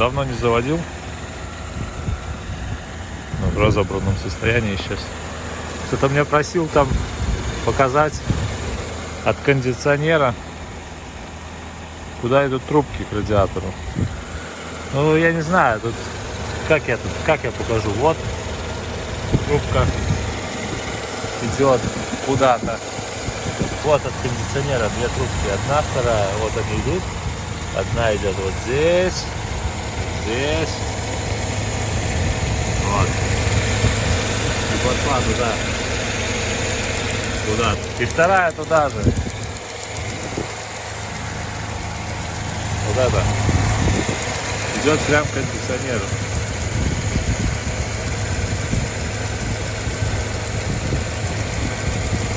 давно не заводил. В разобранном состоянии сейчас. Кто-то меня просил там показать от кондиционера, куда идут трубки к радиатору. Ну, я не знаю, тут как я покажу. Вот трубка идет куда-то. Вот от кондиционера две трубки. Одна, вторая. Вот они идут. Одна идет вот здесь. Здесь. Вот. И пошла туда. Туда. И вторая туда же. Вот это. Идет прям к кондиционеру.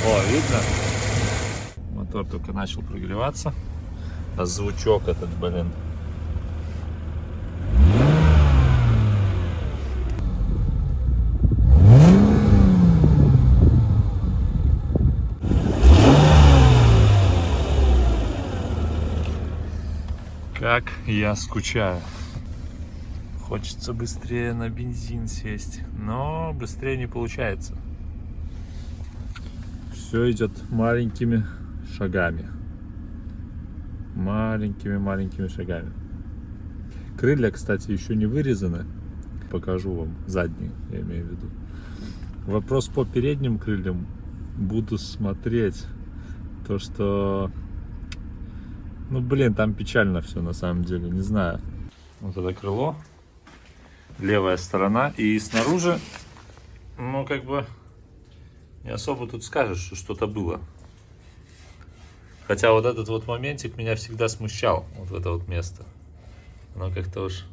О, видно? Мотор только начал прогреваться. А звучок этот, блин. Как я скучаю. Хочется быстрее на бензин сесть, но быстрее не получается. Все идет маленькими шагами. Маленькими шагами. Крылья, кстати, еще не вырезаны. Покажу вам задние, я имею в виду. Вопрос по передним крыльям. Буду смотреть. То, что... Ну, блин, там печально все на самом деле, не знаю. Вот это крыло. Левая сторона. И снаружи, ну, как бы, не особо тут скажешь, что что-то было. Хотя вот этот вот моментик меня всегда смущал. Вот это вот место. Оно как-то уж...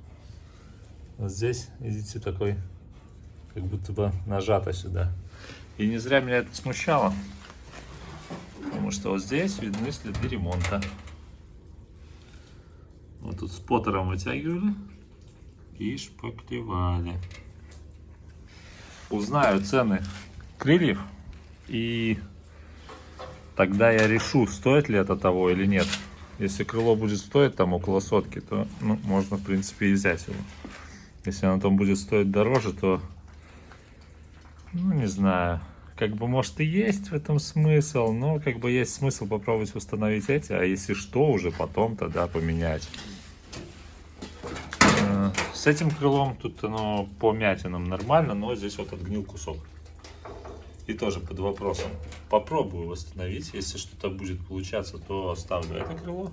Вот здесь, видите, такой, как будто бы нажато сюда. И не зря меня это смущало. Потому что вот здесь видны следы ремонта. Вот тут споттером вытягивали и шпаклевали. Узнаю цены крыльев, и тогда я решу, стоит ли это того или нет. Если крыло будет стоить там около сотки, то ну, можно в принципе и взять его. Если оно там будет стоить дороже, то ну не знаю. Как бы может и есть в этом смысл, но как бы есть смысл попробовать установить эти, а если что, уже потом тогда поменять. С этим крылом тут оно по мятинам нормально, но здесь вот отгнил кусок. И тоже под вопросом. Попробую восстановить. Если что-то будет получаться, то оставлю это крыло.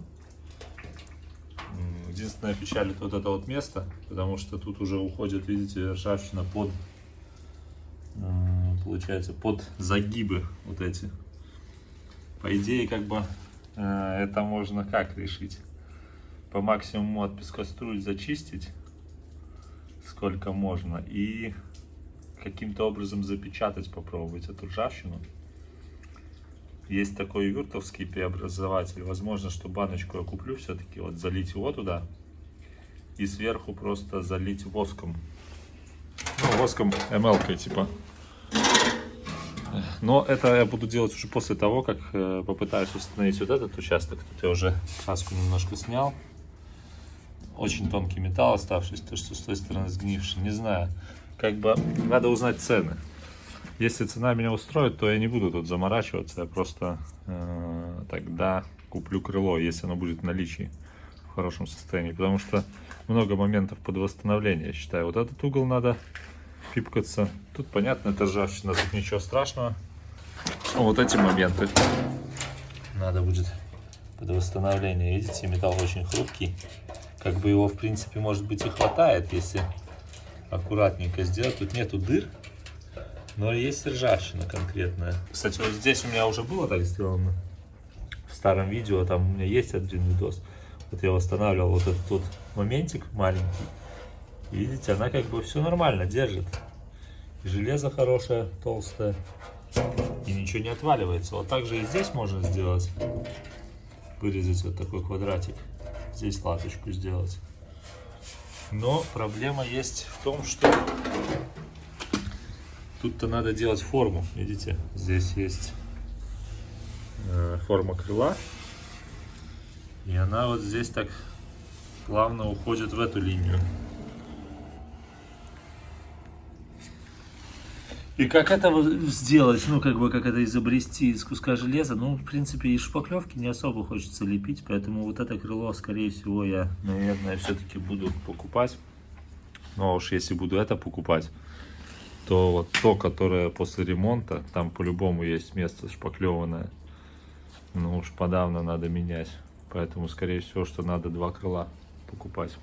Единственная печаль вот это вот место, потому что тут уже уходит, видите, ржавчина под, получается, под загибы вот эти. По идее, как бы это можно как решить? По максимуму от пескоструй зачистить, сколько можно, и каким-то образом запечатать, попробовать эту ржавчину. Есть такой вюртовский преобразователь. Возможно, что баночку я куплю все-таки, вот залить его туда и сверху просто залить воском. Ну, воском ML-кой типа. Но это я буду делать уже после того, как попытаюсь установить вот этот участок. Тут я уже краску немножко снял. Очень тонкий металл оставшийся, то что с той стороны сгнивший. Не знаю. Как бы надо узнать цены. Если цена меня устроит, то я не буду тут заморачиваться. Я просто тогда куплю крыло, если оно будет в наличии в хорошем состоянии. Потому что много моментов под восстановление, я считаю. Вот этот угол надо пипкаться. Тут понятно, это ржавчина, тут ничего страшного. Но вот эти моменты надо будет под восстановление. Видите, металл очень хрупкий. Как бы его, в принципе, может быть и хватает, если аккуратненько сделать. Тут нету дыр, но есть ржавчина конкретная. Кстати, вот здесь у меня уже было так сделано. В старом видео там у меня есть один видос. Вот я восстанавливал вот этот вот моментик маленький. Видите, она как бы все нормально держит. И железо хорошее, толстое. И ничего не отваливается. Вот так же и здесь можно сделать. Вырезать вот такой квадратик. Здесь латочку сделать. Но проблема есть в том, что тут-то надо делать форму. Видите, здесь есть форма крыла. И она вот здесь так плавно уходит в эту линию. И как это сделать, ну, как бы, как это изобрести из куска железа, ну, в принципе, из шпаклевки не особо хочется лепить, поэтому вот это крыло, скорее всего, я, наверное, все-таки буду покупать. Ну, а уж если буду это покупать, то вот то, которое после ремонта, там по-любому есть место шпаклеванное, ну, уж подавно надо менять. Поэтому, скорее всего, что надо 2 крыла покупать.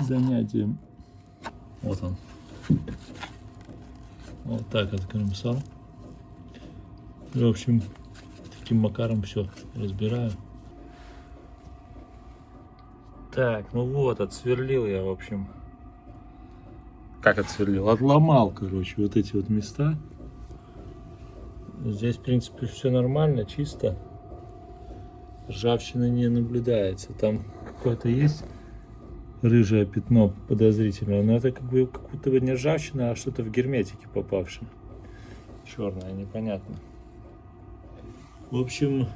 Занятием. Вот он. Вот так откромсал. В общем, таким макаром все разбираю. Так, ну вот, отсверлил я, в общем. Как отсверлил? Отломал, короче, вот эти вот места. Здесь, в принципе, все нормально, чисто. Ржавчины не наблюдается. Там какое-то есть рыжее пятно подозрительное, но это как будто бы не ржавчина, а что-то в герметике попавшее. Черное, непонятно. В общем,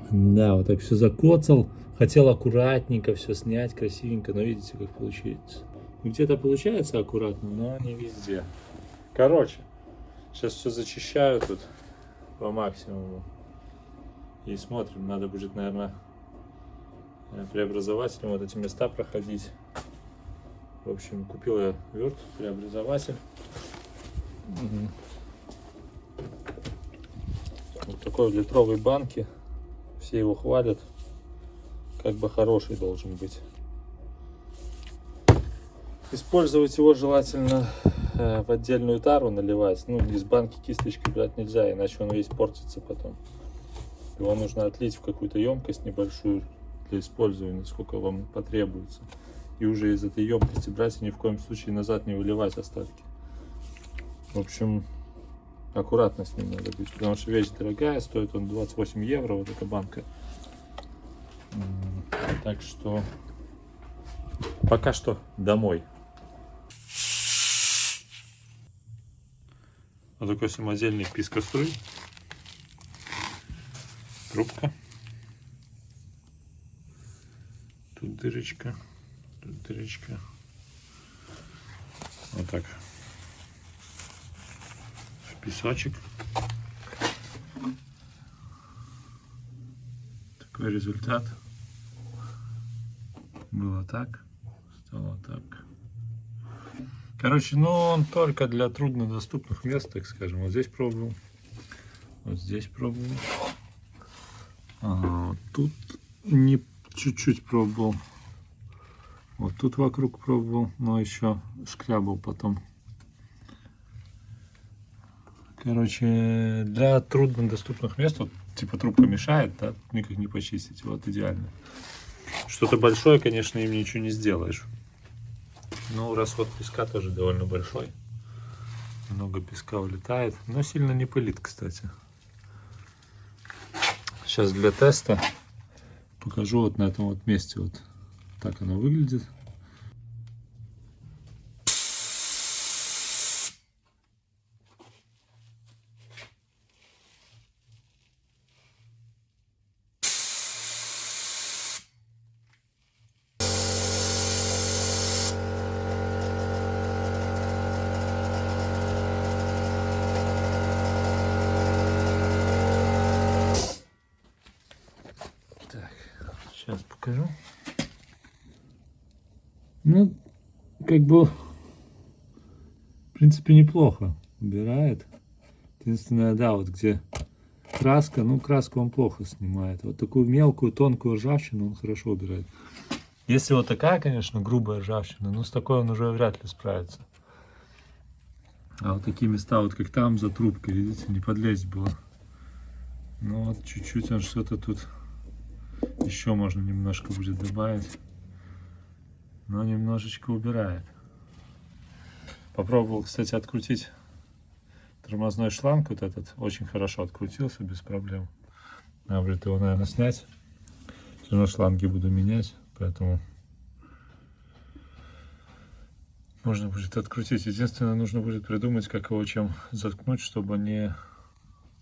да, вот так все закоцал. Хотел аккуратненько все снять, красивенько, но видите, как получается. Где-то получается аккуратно, но не везде. Короче, сейчас все зачищаю тут по максимуму. И смотрим, надо будет, наверное, преобразователем вот эти места проходить. В общем, купил я верт, преобразователь. Вот такой в литровой банке. Все его хвалят. Как бы хороший должен быть. Использовать его желательно в отдельную тару наливать. Ну, из банки кисточкой брать нельзя, иначе он весь портится потом. Его нужно отлить в какую-то емкость небольшую для использования, сколько вам потребуется. И уже из этой емкости брать и ни в коем случае назад не выливать остатки. В общем, аккуратно с ним надо быть, потому что вещь дорогая, стоит он 28 евро, вот эта банка. Так что пока что домой. Вот такой самодельный пискоструй. Трубка. Тут дырочка. Тут дырочка. Вот так. В песочек. Такой результат. Было так. Стало так. Короче, ну он только для труднодоступных мест, так скажем. Вот здесь пробовал. Вот здесь пробовал. Вот тут не чуть-чуть пробовал. Вот тут вокруг пробовал, но еще шкрябал потом. Короче, для труднодоступных мест, вот, типа трубка мешает, да, никак не почистить. Вот идеально. Что-то большое, конечно, им ничего не сделаешь. Ну, расход песка тоже довольно большой. Много песка улетает, но сильно не пылит, кстати. Сейчас для теста покажу вот на этом вот месте. Вот так оно выглядит. Сейчас покажу. Ну, как бы, в принципе, неплохо убирает. Единственное, да, вот где краска, ну, краску он плохо снимает. Вот такую мелкую, тонкую ржавчину он хорошо убирает. Если вот такая, конечно, грубая ржавчина, ну, с такой он уже вряд ли справится. А вот такие места, вот как там за трубкой, видите, не подлезть было. Ну, вот чуть-чуть он что-то тут еще можно немножко будет добавить. Но немножечко убирает. Попробовал, кстати, открутить тормозной шланг вот этот. Очень хорошо открутился, без проблем. Надо будет его, наверное, снять. Все равно шланги буду менять, поэтому можно будет открутить. Единственное, нужно будет придумать, как его чем заткнуть, чтобы не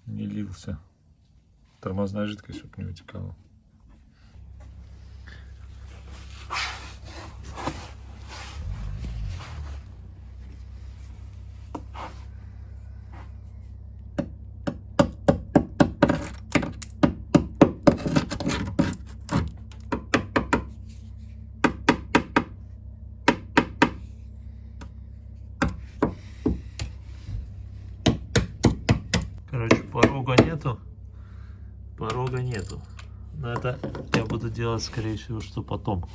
лился. Тормозная жидкость, чтобы не вытекала. Короче, порога нету, но это я буду делать, скорее всего, что потом.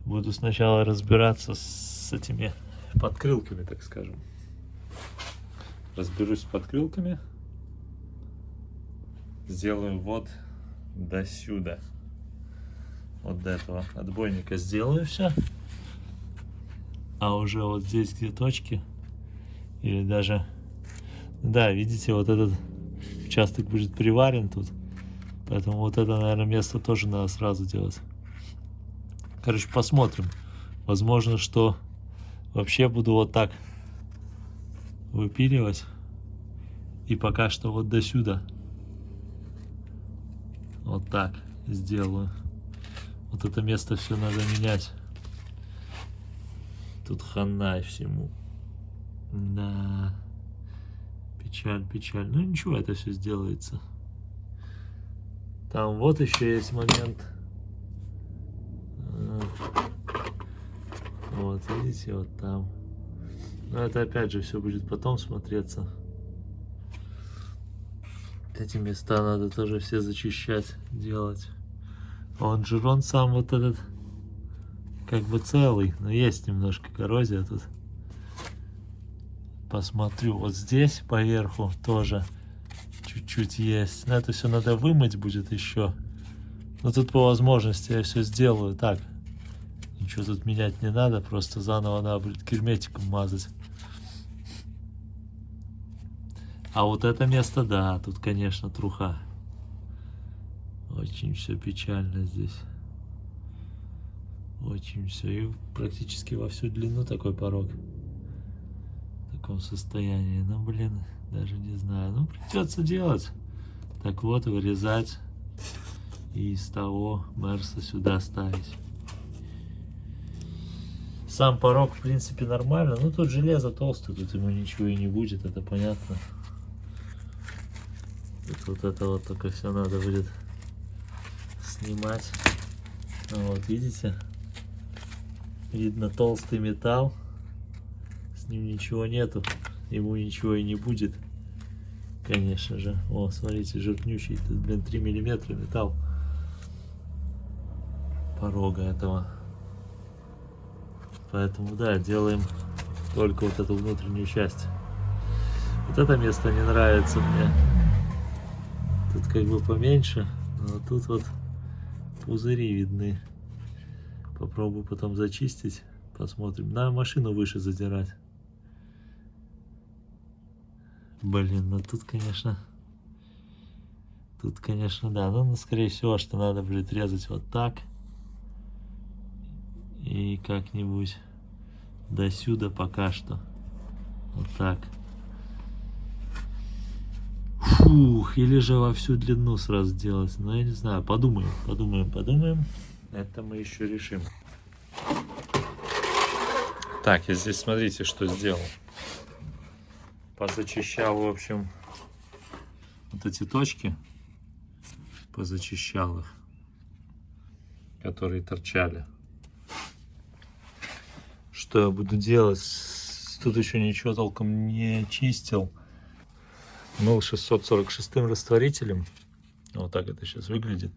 Буду сначала разбираться с этими подкрылками, так скажем. Разберусь с подкрылками, сделаю вот до сюда, вот до этого отбойника сделаю все, а уже вот здесь, где точки, или даже, да, видите, вот этот участок будет приварен тут, поэтому вот это, наверное, место тоже надо сразу делать. Короче, посмотрим. Возможно, что вообще буду вот так выпиливать, и пока что вот до сюда вот так сделаю. Вот это место все надо менять. Тут хана всему. Да. Печаль, печаль. Ну ничего, это все сделается. Там вот еще есть момент. Вот, видите, вот там. Но это опять же все будет потом смотреться. Эти места надо тоже все зачищать, делать. Лонжерон сам вот этот как бы целый, но есть немножко коррозия тут. Посмотрю, вот здесь поверху тоже чуть-чуть есть. Но это все надо вымыть будет еще. Но тут по возможности я все сделаю так. Ничего тут менять не надо, просто заново надо будет герметиком мазать. А вот это место, да, тут, конечно, труха. Очень все печально здесь. Очень все. И практически во всю длину такой порог. В таком состоянии. Ну, блин, даже не знаю. Ну, придется делать. Так вот, вырезать. И из того Мерса сюда ставить. Сам порог, в принципе, нормально. Ну, тут железо толстое, тут ему ничего и не будет, это понятно. Тут вот это вот только все надо будет снимать. Вот, видите? Видно толстый металл. С ним ничего нету. Ему ничего и не будет. Конечно же. О, смотрите, жирнючий. Тут, блин, 3 миллиметра металл. Порога этого. Поэтому, да, делаем только вот эту внутреннюю часть. Вот это место не нравится мне. Тут как бы поменьше, но тут вот пузыри видны. Попробую потом зачистить. Посмотрим. На машину выше задирать. Блин, ну тут, конечно, Тут, конечно, да, но скорее всего, что надо будет резать вот так. И как-нибудь до сюда пока что. Вот так. Фух, или же во всю длину сразу делать. Ну, я не знаю, подумаем. Это мы еще решим. Так, я здесь, смотрите, что сделал. Позачищал, в общем, вот эти точки. Позачищал их, которые торчали. Что я буду делать? Тут еще ничего толком не чистил. Мыл 646 растворителем. Вот так это сейчас выглядит.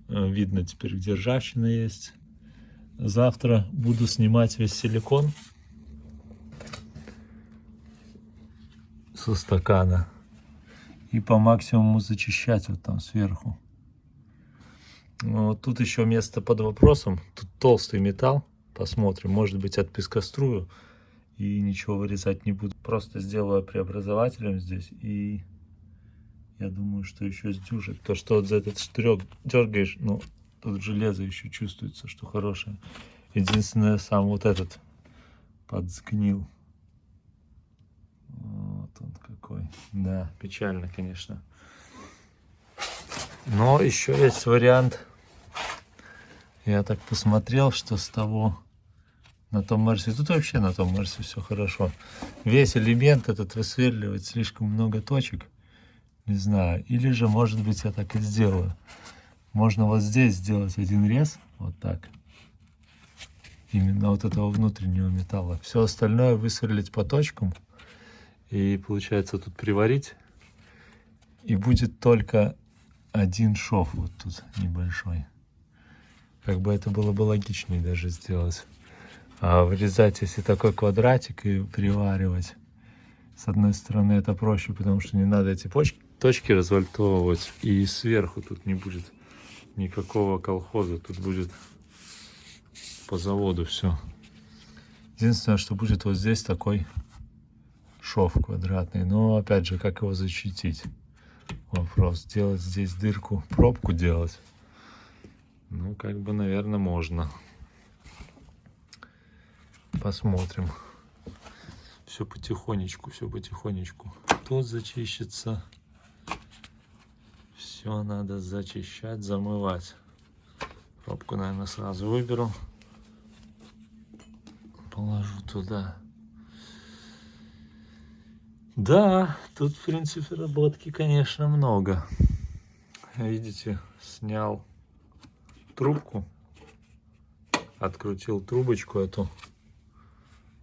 Видно теперь, где ржавчина есть. Завтра буду снимать весь силикон со стакана и по максимуму зачищать вот там сверху. Вот тут еще место под вопросом. Тут толстый металл. Посмотрим, может быть, от пескострую. И ничего вырезать не буду. Просто сделаю преобразователем здесь. И я думаю, что еще сдюжит. То, что вот за этот штырек дергаешь, ну, тут железо еще чувствуется, что хорошее. Единственное, сам вот этот подсгнил. Вот он какой. Да, печально, конечно. Но еще есть вариант. Я так посмотрел, что с того... На том Марсе, тут вообще на том Марсе все хорошо. Весь элемент этот высверливать слишком много точек. Не знаю. Или же, может быть, я так и сделаю. Можно вот здесь сделать один рез. Вот так. Именно вот этого внутреннего металла. Все остальное высверлить по точкам. И получается тут приварить. И будет только один шов вот тут небольшой. Как бы это было бы логичнее даже сделать. А вырезать, если такой квадратик, и приваривать, с одной стороны, это проще, потому что не надо эти точки развальтовывать, и сверху тут не будет никакого колхоза, тут будет по заводу все. Единственное, что будет вот здесь такой шов квадратный, но опять же, как его защитить? Вопрос. Делать здесь дырку, пробку делать? Ну, как бы, наверное, можно. Посмотрим. Все потихонечку, все потихонечку. Тут зачищется. Все надо зачищать, замывать. Пробку, наверное, сразу выберу. Положу туда. Да, тут, в принципе, работки, конечно, много. Видите, снял трубку. Открутил трубочку эту.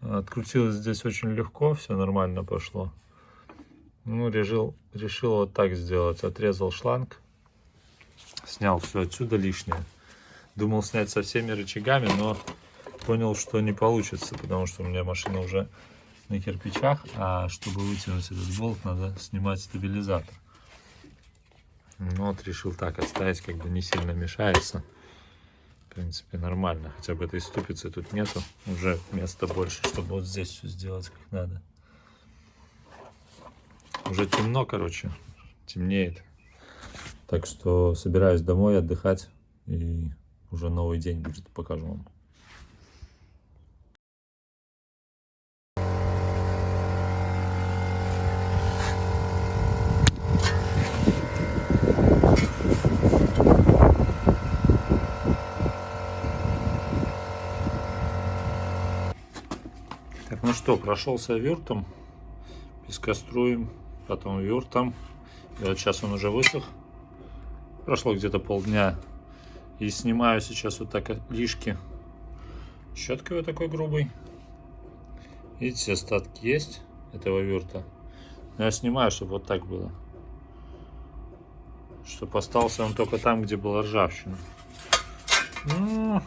Открутилось здесь очень легко, все нормально пошло. Ну, решил вот так сделать. Отрезал шланг, снял все отсюда лишнее. Думал снять со всеми рычагами, но понял, что не получится, потому что у меня машина уже на кирпичах, а чтобы вытянуть этот болт, надо снимать стабилизатор. Ну, вот решил так оставить, как бы не сильно мешается. В принципе, нормально. Хотя бы этой ступицы тут нету. Уже места больше, чтобы вот здесь все сделать как надо. Уже темно, короче. Темнеет. Так что собираюсь домой отдыхать. И уже новый день будет. Покажу вам. Так, ну что, прошелся вюртом, пескоструем, потом вюртом. И вот сейчас он уже высох. Прошло где-то полдня. И снимаю сейчас вот так лишки щеткой вот такой грубой. Видите, остатки есть этого вюрта. Но я снимаю, чтобы вот так было. Чтобы остался он только там, где была ржавчина. Ну,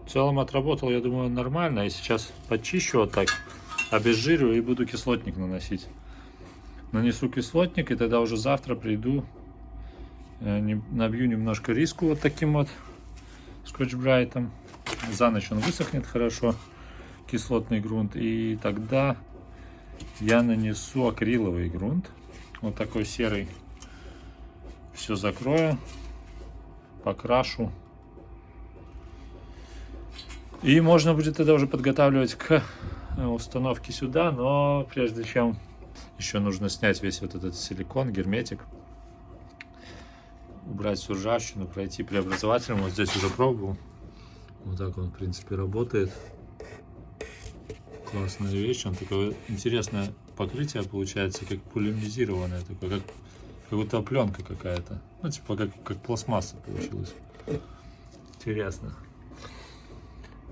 в целом отработал, я думаю, нормально. И сейчас почищу вот так, обезжирю и буду кислотник наносить. Нанесу кислотник, и тогда уже завтра приду, набью немножко риску вот таким вот скотч-брайтом. За ночь он высохнет хорошо, кислотный грунт. И тогда я нанесу акриловый грунт, вот такой серый. Все закрою, покрашу. И можно будет тогда уже подготавливать к установке сюда, но прежде чем еще нужно снять весь вот этот силикон, герметик, убрать всю ржавчину, пройти преобразователем. Вот здесь уже пробовал. Вот так он, в принципе, работает. Классная вещь. Он такое интересное покрытие получается, как полимеризированное, такое, как будто пленка какая-то. Ну, типа, как пластмасса получилась. Интересно.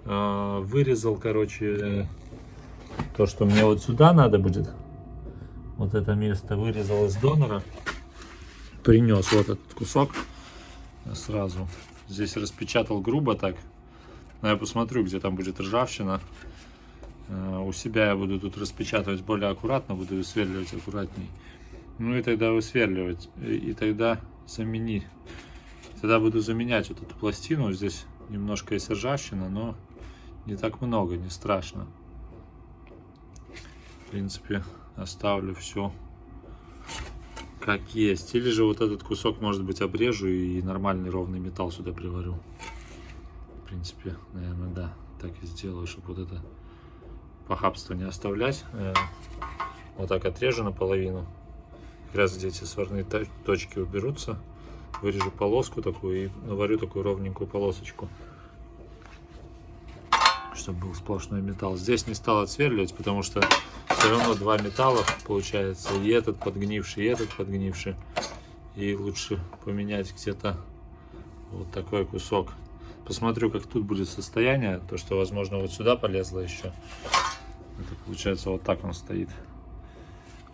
Вырезал, короче, то, что мне вот сюда надо будет. Вот это место вырезал из донора. Принес вот этот кусок сразу. Здесь распечатал грубо так. Но я посмотрю, где там будет ржавчина. У себя я буду тут распечатывать более аккуратно, буду высверливать аккуратней. Ну и тогда высверливать. И тогда Тогда буду заменять вот эту пластину. Здесь немножко есть ржавчина, но не так много, не страшно. В принципе, оставлю все как есть. Или же вот этот кусок, может быть, обрежу и нормальный ровный металл сюда приварю. В принципе, наверное, да. Так и сделаю, чтобы вот это похабство не оставлять. Вот так отрежу наполовину. Как раз где эти сварные точки уберутся. Вырежу полоску такую и наварю такую ровненькую полосочку, чтобы был сплошной металл. Здесь не стал отсверливать, потому что все равно два металла получается. И этот подгнивший, и этот подгнивший. И лучше поменять где-то вот такой кусок. Посмотрю, как тут будет состояние. То, что, возможно, вот сюда полезло еще. Это получается вот так он стоит.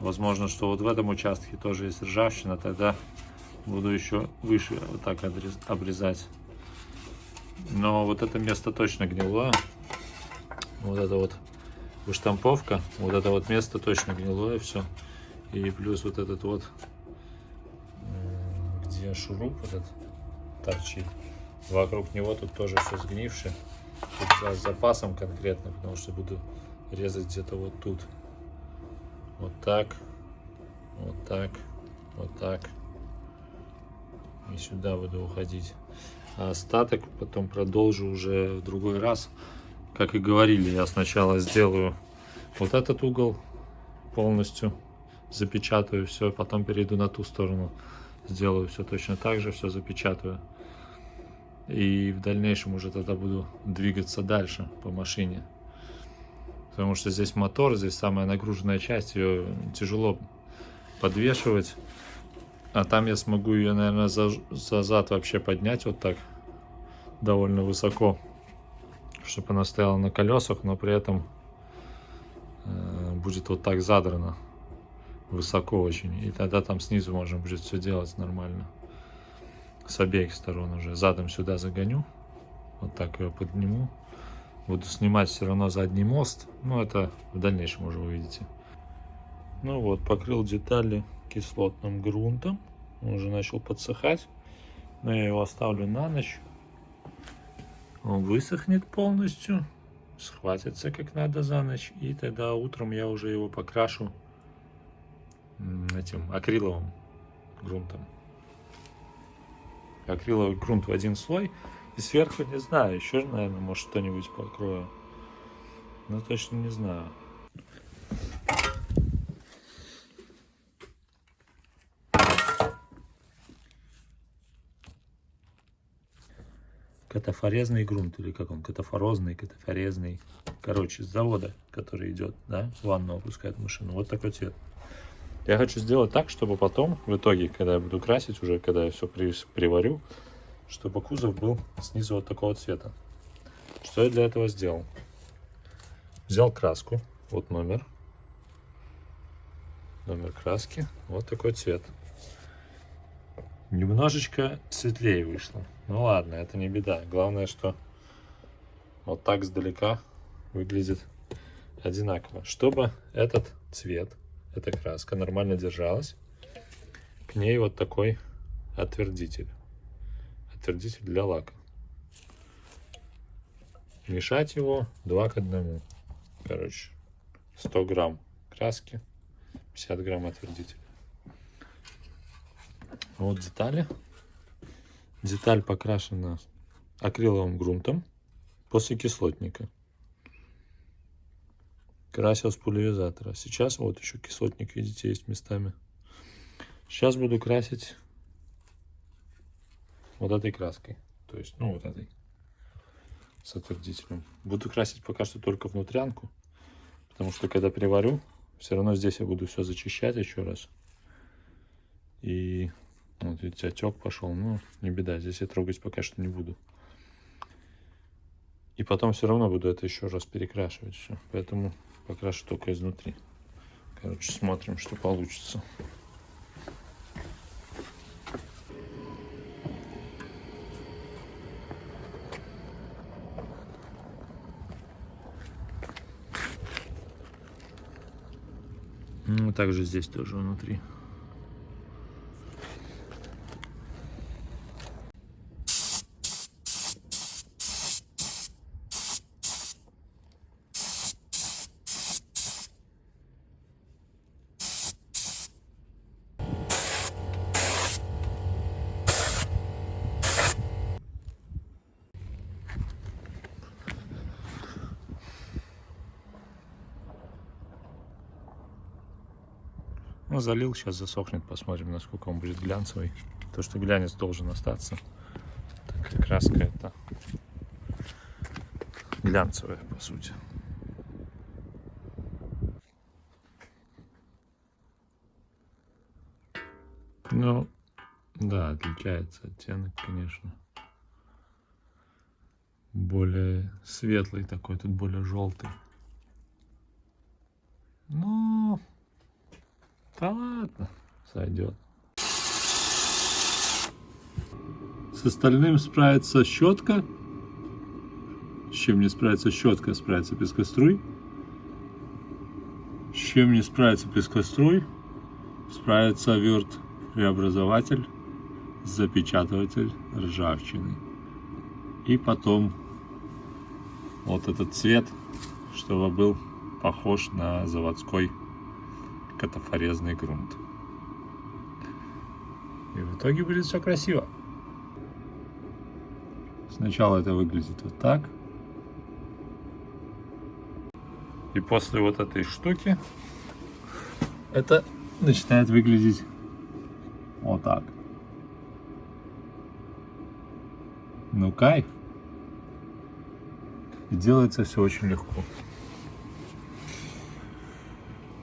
Возможно, что вот в этом участке тоже есть ржавчина. Тогда буду еще выше вот так обрезать. Но вот это место точно гнилое. Вот это вот выштамповка. Вот это вот место точно гнилое все. И плюс вот этот вот, где шуруп этот торчит. Вокруг него тут тоже все сгнившее. Тут с запасом конкретно, потому что буду резать где-то вот тут. Вот так. Вот так. Вот так. И сюда буду уходить. А остаток потом продолжу уже в другой раз. Как и говорили, я сначала сделаю вот этот угол полностью, запечатаю все, потом перейду на ту сторону, сделаю все точно так же, все запечатаю. И в дальнейшем уже тогда буду двигаться дальше по машине. Потому что здесь мотор, здесь самая нагруженная часть, ее тяжело подвешивать. А там я смогу ее, наверное, за зад вообще поднять вот так, довольно высоко, чтобы она стояла на колесах, но при этом будет вот так задрано, высоко очень. И тогда там снизу можно будет все делать нормально. С обеих сторон уже. Задом сюда загоню, вот так ее подниму. Буду снимать все равно задний мост, но это в дальнейшем уже увидите. Ну вот, покрыл детали кислотным грунтом. Он уже начал подсыхать, но я его оставлю на ночь. Он высохнет полностью, схватится как надо за ночь, и тогда утром я уже его покрашу этим акриловым грунтом. Акриловый грунт в один слой, и сверху не знаю, еще, наверное, может что-нибудь покрою, но точно не знаю. Катафорезный грунт, или как он, катафорозный, катафорезный. Короче, с завода, который идет, да, ванну опускает машину. Вот такой цвет. Я хочу сделать так, чтобы потом, в итоге, когда я буду красить, уже когда я все приварю, чтобы кузов был снизу вот такого цвета. Что я для этого сделал? Взял краску, вот номер краски, вот такой цвет. Немножечко светлее вышло. Ну ладно, это не беда. Главное, что вот так сдалека выглядит одинаково. Чтобы этот цвет, эта краска нормально держалась, к ней вот такой отвердитель. Отвердитель для лака. Мешать его 2 к 1. Короче, 100 грамм краски, 50 грамм отвердителя. Вот детали. Деталь покрашена акриловым грунтом после кислотника. Красил с пульверизатора. Сейчас вот еще кислотник, видите, есть местами. Сейчас буду красить вот этой краской. То есть, ну, вот этой. С отвердителем. Буду красить пока что только внутрянку. Потому что когда приварю, все равно здесь я буду все зачищать еще раз. И вот видите, отек пошел. Ну, не беда, здесь я трогать пока что не буду. И потом все равно буду это еще раз перекрашивать все. Поэтому покрашу только изнутри. Короче, смотрим, что получится. Ну, также здесь тоже внутри. Ну, залил, сейчас засохнет, посмотрим, насколько он будет глянцевый. То, что глянец должен остаться, так как краска это глянцевая, по сути. Ну, да, отличается оттенок, конечно. Более светлый такой, тут более желтый. Ну, да ладно, сойдет. С остальным справится щетка. С чем не справится щетка, справится пескоструй. С чем не справится пескоструй, справится верт преобразователь, запечатыватель ржавчины. И потом вот этот цвет, чтобы был похож на заводской катафорезный грунт. И в итоге будет все красиво. Сначала это выглядит вот так. И после вот этой штуки это начинает выглядеть вот так. Ну, кайф. И делается все очень легко.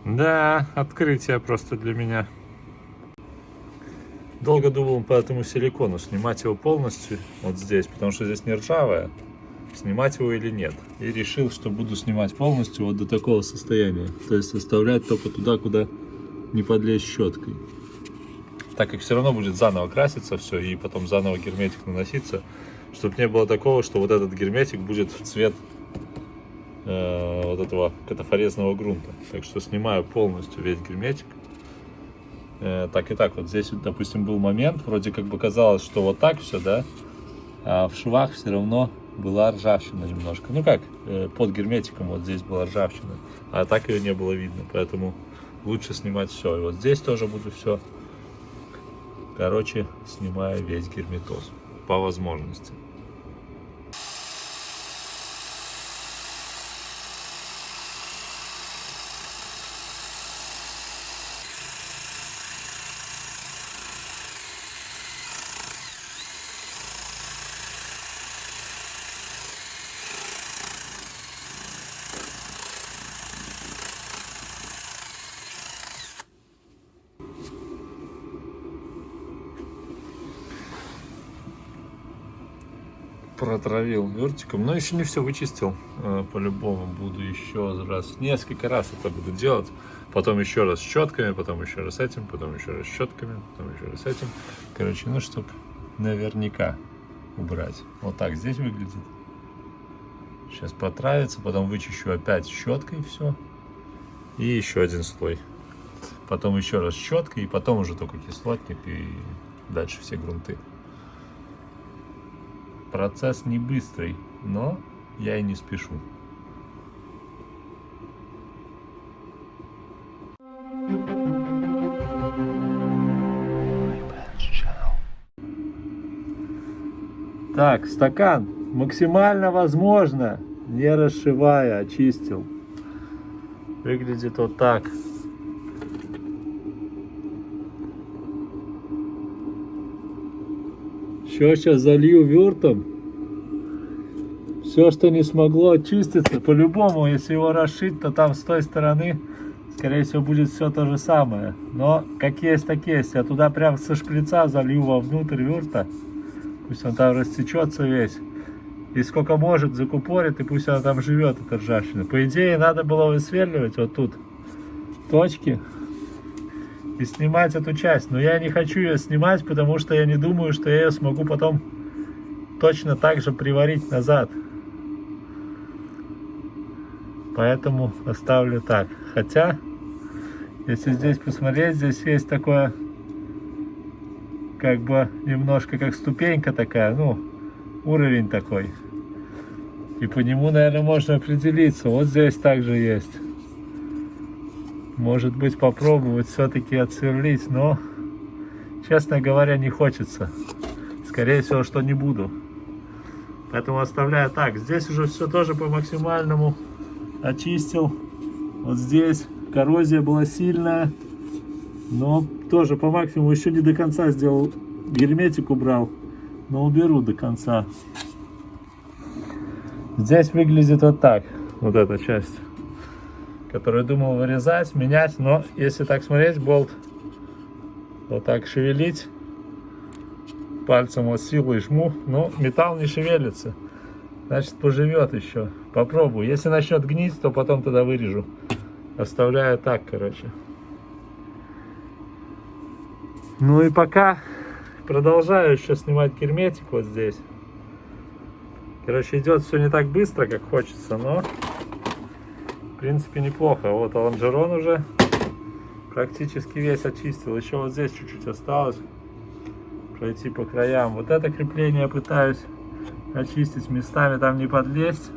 Да, открытие просто для меня. Долго думал по этому силикону, снимать его полностью вот здесь, потому что здесь не ржавое, снимать его или нет. И решил, что буду снимать полностью вот до такого состояния. То есть оставлять только туда, куда не подлезть щеткой. Так как все равно будет заново краситься все и потом заново герметик наноситься, чтобы не было такого, что вот этот герметик будет в цвет вот этого катафорезного грунта. Так что снимаю полностью весь герметик. Так и так, вот здесь, допустим, был момент, вроде как бы казалось, что вот так все, да, а в швах все равно была ржавчина немножко. Ну как, под герметиком вот здесь была ржавчина, а так ее не было видно, поэтому лучше снимать все. И вот здесь тоже буду все, короче, снимаю весь герметоз по возможности. Протравил вертиком, но еще не все вычистил. По-любому буду еще раз, несколько раз это буду делать. Потом еще раз щетками, потом еще раз этим, потом еще раз щетками, потом еще раз этим. Короче, ну чтобы наверняка убрать. Вот так здесь выглядит. Сейчас протравится, потом вычищу опять щеткой все. И еще один слой. Потом еще раз щеткой, и потом уже только кислотник и дальше все грунты. Процесс не быстрый, но я и не спешу. Так, стакан максимально возможно, не расшивая, очистил. Выглядит вот так. Еще сейчас залью вертом. Все, что не смогло очиститься, по-любому, если его расшить, то там с той стороны, скорее всего, будет все то же самое. Но как есть, так есть. Я туда прям со шприца залью вовнутрь верта. Пусть он там растечется весь. И сколько может закупорит, и пусть она там живет, эта ржавчина. По идее, надо было высверливать вот тут точки и снимать эту часть. Но я не хочу ее снимать, потому что я не думаю, что я ее смогу потом точно так же приварить назад. Поэтому оставлю так. Хотя, если здесь посмотреть, здесь есть такое, как бы немножко как ступенька такая, ну, уровень такой. И по нему, наверное, можно определиться. Вот здесь также есть. Может быть, попробовать все-таки отсверлить, но, честно говоря, не хочется. Скорее всего, что не буду. Поэтому оставляю так. Здесь уже все тоже по максимальному очистил. Вот здесь коррозия была сильная, но тоже по максимуму. Еще не до конца сделал. Герметик убрал, но уберу до конца. Здесь выглядит вот так. Вот эта часть, которую думал вырезать, менять. Но если так смотреть, болт вот так шевелить, пальцем вот силой жму, но металл не шевелится. Значит, поживет еще. Попробую. Если начнет гнить, то потом тогда вырежу. Оставляю так, короче. Ну и пока продолжаю еще снимать герметик вот здесь. Короче, идет все не так быстро, как хочется, но в принципе неплохо. Вот лонжерон уже практически весь очистил. Еще вот здесь чуть-чуть осталось пройти по краям. Вот это крепление пытаюсь очистить, местами там не подлезть.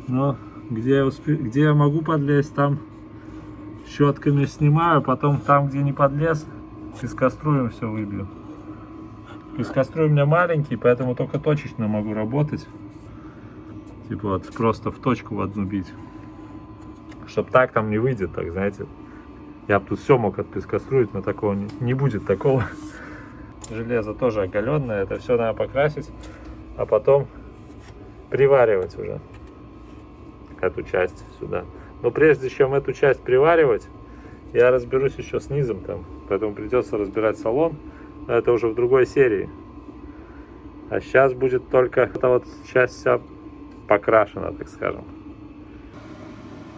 Но где я могу подлезть, там щетками снимаю. Потом там, где не подлез, пескоструем все выбью. Пескоструй у меня маленький, поэтому только точечно могу работать. Типа вот просто в точку в одну бить. Чтоб так там не выйдет, так знаете. Я бы тут все мог отпескоструить, но такого не будет такого. Железо тоже оголенное, это все надо покрасить, а потом приваривать уже эту часть сюда. Но прежде чем эту часть приваривать, я разберусь еще с низом там, поэтому придется разбирать салон. Но это уже в другой серии. А сейчас будет только эта вот часть вся покрашена, так скажем.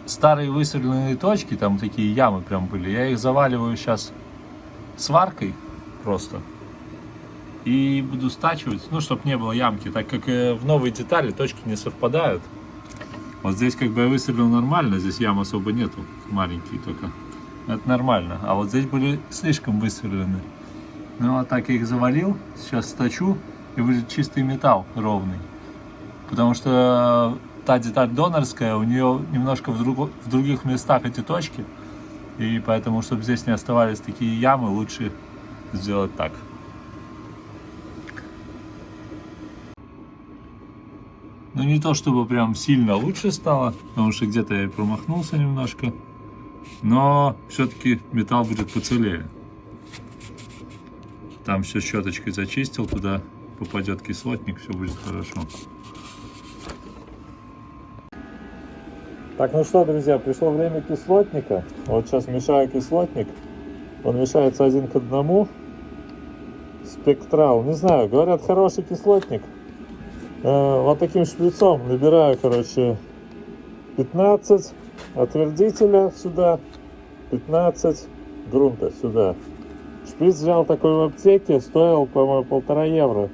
Старые высверленные точки, там такие ямы прям были, я их заваливаю сейчас сваркой просто. И буду стачивать, ну, чтобы не было ямки, так как в новые детали точки не совпадают. Вот здесь как бы я высверлил нормально, здесь ям особо нету, маленькие только. Это нормально, а вот здесь были слишком высверлены. Ну, вот так я их завалил, сейчас стачу, и будет чистый металл ровный. Потому что та деталь донорская, у нее немножко в других местах эти точки. И поэтому, чтобы здесь не оставались такие ямы, лучше сделать так. Ну, не то чтобы прям сильно лучше стало, потому что где-то я промахнулся немножко. Но все-таки металл будет поцелее. Там все щеточкой зачистил, туда попадет кислотник, все будет хорошо. Так, ну что, друзья, пришло время кислотника. Вот сейчас мешаю кислотник. Он мешается 1 к 1. Спектрал. Не знаю, говорят, хороший кислотник. Вот таким шприцом набираю, короче, 15 отвердителя сюда, 15 грунта сюда. Шприц взял такой в аптеке, стоил, по-моему, 1,5 евро.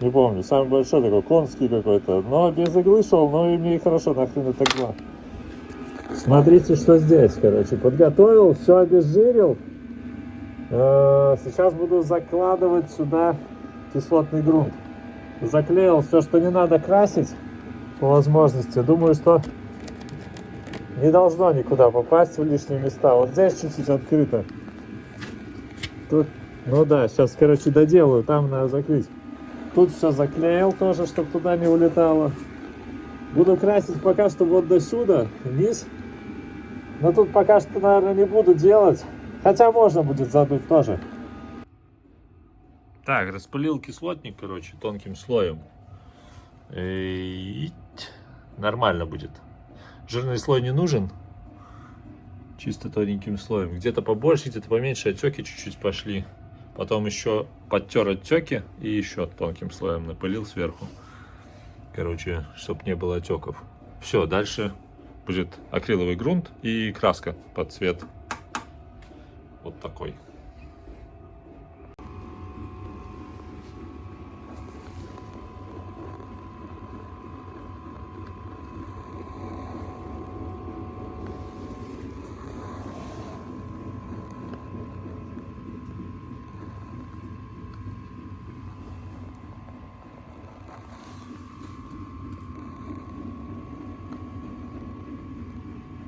Не помню, самый большой такой, конский какой-то. Но без иглы шел, но и мне хорошо, нахрен это игла. Смотрите, что здесь, короче. Подготовил, все обезжирил. Сейчас буду закладывать сюда кислотный грунт. Заклеил все, что не надо красить, по возможности. Думаю, что не должно никуда попасть в лишние места. Вот здесь чуть-чуть открыто. Тут, ну да, сейчас, короче, доделаю, там надо закрыть. Тут все заклеил тоже, чтобы туда не улетало. Буду красить пока что вот до сюда, вниз. Но тут пока что, наверное, не буду делать. Хотя можно будет задуть тоже. Так, распылил кислотник, короче, тонким слоем. И нормально будет. Жирный слой не нужен. Чисто тоненьким слоем. Где-то побольше, где-то поменьше. Отеки чуть-чуть пошли. Потом еще подтер отеки и еще тонким слоем напылил сверху. Короче, чтобы не было отеков. Все, дальше будет акриловый грунт и краска под цвет. Вот такой.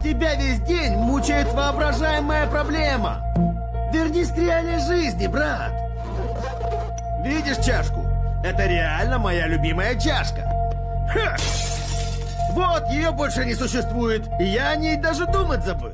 Тебя весь день мучает воображаемая проблема. Вернись к реальной жизни, брат. Видишь чашку? Это реально моя любимая чашка. Ха! Вот, ее больше не существует. И я о ней даже думать забыл.